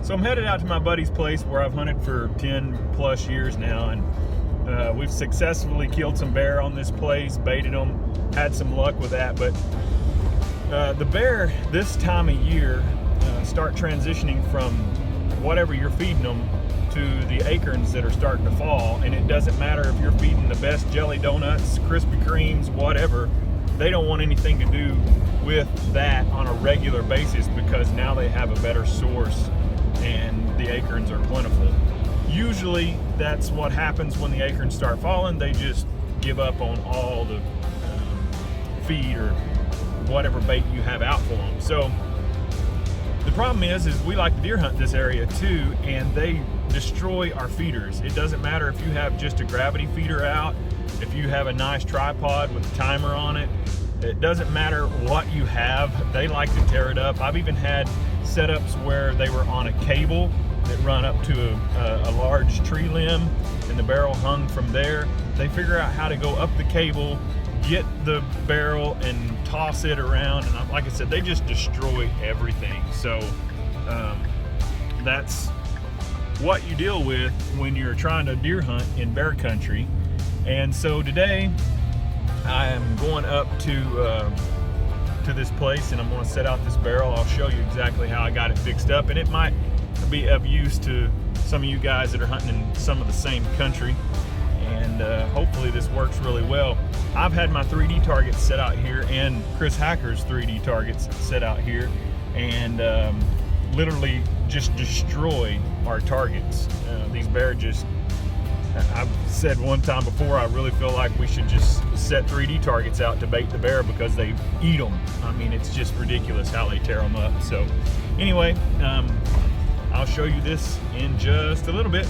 So I'm headed out to my buddy's place where I've hunted for 10 plus years now, and we've successfully killed some bear on this place, baited them, had some luck with that. But the bear this time of year start transitioning from whatever you're feeding them to the acorns that are starting to fall, and it doesn't matter if you're feeding the best jelly donuts, Krispy Kremes, whatever. They don't want anything to do with that on a regular basis because now they have a better source and the acorns are plentiful. Usually that's what happens when the acorns start falling. They just give up on all the feed or whatever bait you have out for them. So the problem is we like to deer hunt this area too, and they destroy our feeders. It doesn't matter if you have just a gravity feeder out, if you have a nice tripod with a timer on it. It doesn't matter what you have, they like to tear it up. I've even had setups where they were on a cable that run up to a large tree limb and the barrel hung from there. They figure out how to go up the cable, get the barrel and toss it around, and like I said, they just destroy everything. So that's what you deal with when you're trying to deer hunt in bear country. And so today I am going up to this place, and I'm going to set out this barrel. I'll show you exactly how I got it fixed up, and it might be of use to some of you guys that are hunting in some of the same country, and hopefully this works really well. I've had my 3D targets set out here and Chris Hacker's 3D targets set out here, and literally just destroy our targets. These bear just, I've said one time before, I really feel like we should just set 3D targets out to bait the bear because they eat them. I mean, it's just ridiculous how they tear them up. So anyway, I'll show you this in just a little bit.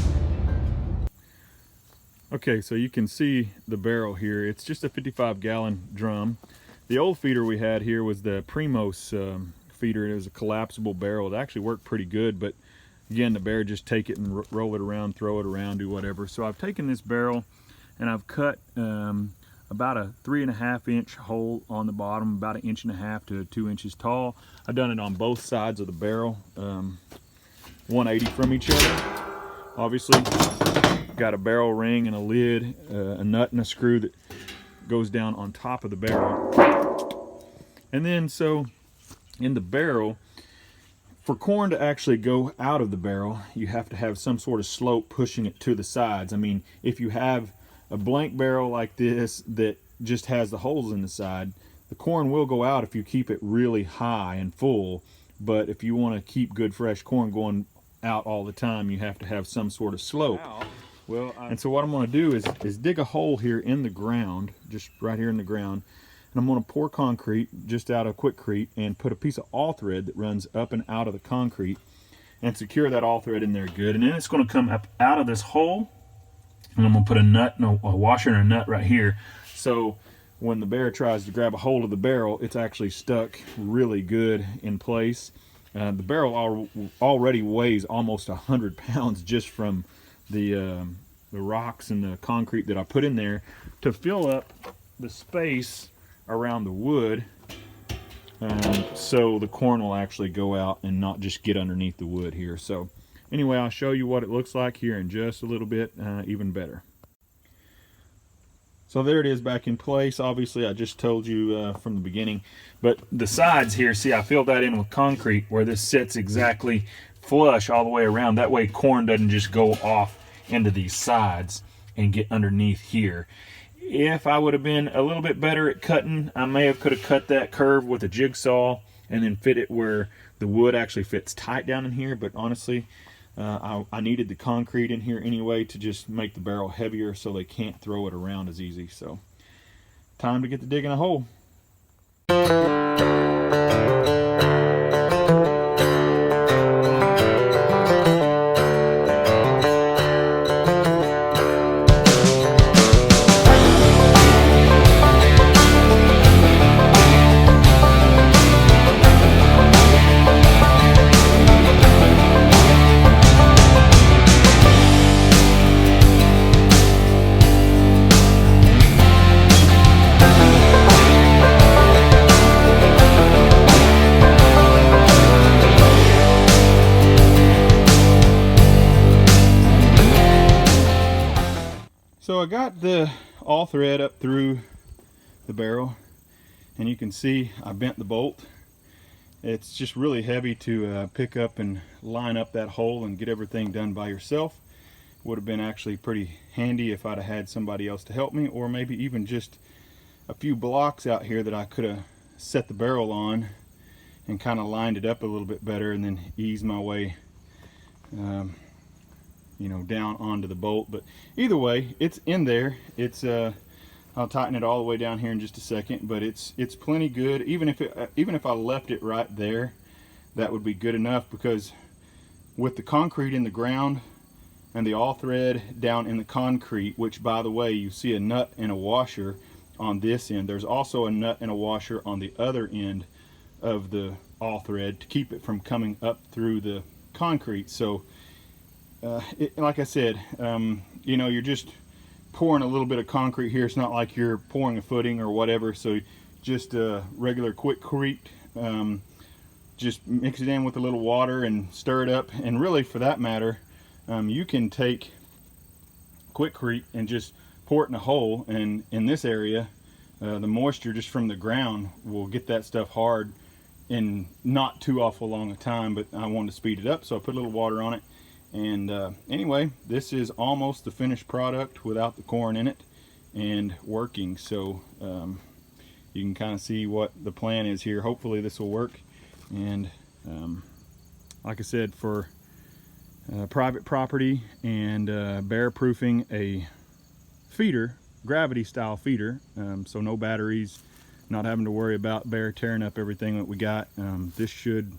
Okay, so you can see the barrel here. It's just a 55-gallon drum. The old feeder we had here was the Primos feeder. It was a collapsible barrel. It actually worked pretty good, but again, the bear just take it and roll it around, throw it around, do whatever. So I've taken this barrel and I've cut about a 3.5-inch hole on the bottom, about 1.5 inches to 2 inches tall. I've done it on both sides of the barrel, 180 from each other. Obviously, got a barrel ring and a lid, a nut and a screw that goes down on top of the barrel. And then so in the barrel, for corn to actually go out of the barrel, you have to have some sort of slope pushing it to the sides. I mean, if you have a blank barrel like this that just has the holes in the side, the corn will go out if you keep it really high and full. But if you want to keep good fresh corn going out all the time, you have to have some sort of slope. Well, and so what I'm going to do is dig a hole here in the ground, just right here in the ground, and I'm going to pour concrete just out of Quikrete and put a piece of all thread that runs up and out of the concrete and secure that all thread in there good. And then it's going to come up out of this hole, and I'm going to put a nut, a washer and a nut right here. So when the bear tries to grab a hold of the barrel, it's actually stuck really good in place. The barrel already weighs almost 100 pounds just from the rocks and the concrete that I put in there to fill up the space around the wood, so the corn will actually go out and not just get underneath the wood here. So anyway, I'll show you what it looks like here in just a little bit, even better. So there it is back in place. Obviously I just told you from the beginning, but the sides here, see, I filled that in with concrete where this sits exactly flush all the way around. That way corn doesn't just go off into these sides and get underneath here. If I would have been a little bit better at cutting, I could have cut that curve with a jigsaw and then fit it where the wood actually fits tight down in here. But honestly, I needed the concrete in here anyway to just make the barrel heavier so they can't throw it around as easy. So time to get to digging a hole. So I got the all thread up through the barrel, and you can see I bent the bolt. It's just really heavy to pick up and line up that hole and get everything done by yourself. Would have been actually pretty handy if I'd have had somebody else to help me, or maybe even just a few blocks out here that I could have set the barrel on and kind of lined it up a little bit better, and then ease my way you know, down onto the bolt. But either way, it's in there. It's I'll tighten it all the way down here in just a second, but it's plenty good. Even if I left it right there, that would be good enough, because with the concrete in the ground and the all thread down in the concrete, which by the way, you see a nut and a washer on this end. There's also a nut and a washer on the other end of the all thread to keep it from coming up through the concrete. So like I said, you know, you're just pouring a little bit of concrete here. It's not like you're pouring a footing or whatever. So just regular Quikrete, just mix it in with a little water and stir it up. And really, for that matter, you can take Quikrete and just pour it in a hole, and in this area the moisture just from the ground will get that stuff hard in not too awful long a time. But I wanted to speed it up, so I put a little water on it. And anyway, this is almost the finished product without the corn in it and working. So you can kind of see what the plan is here. Hopefully this will work. And like I said, for private property and bear proofing a feeder, gravity style feeder, so no batteries, not having to worry about bear tearing up everything that we got, this should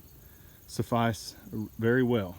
suffice very well.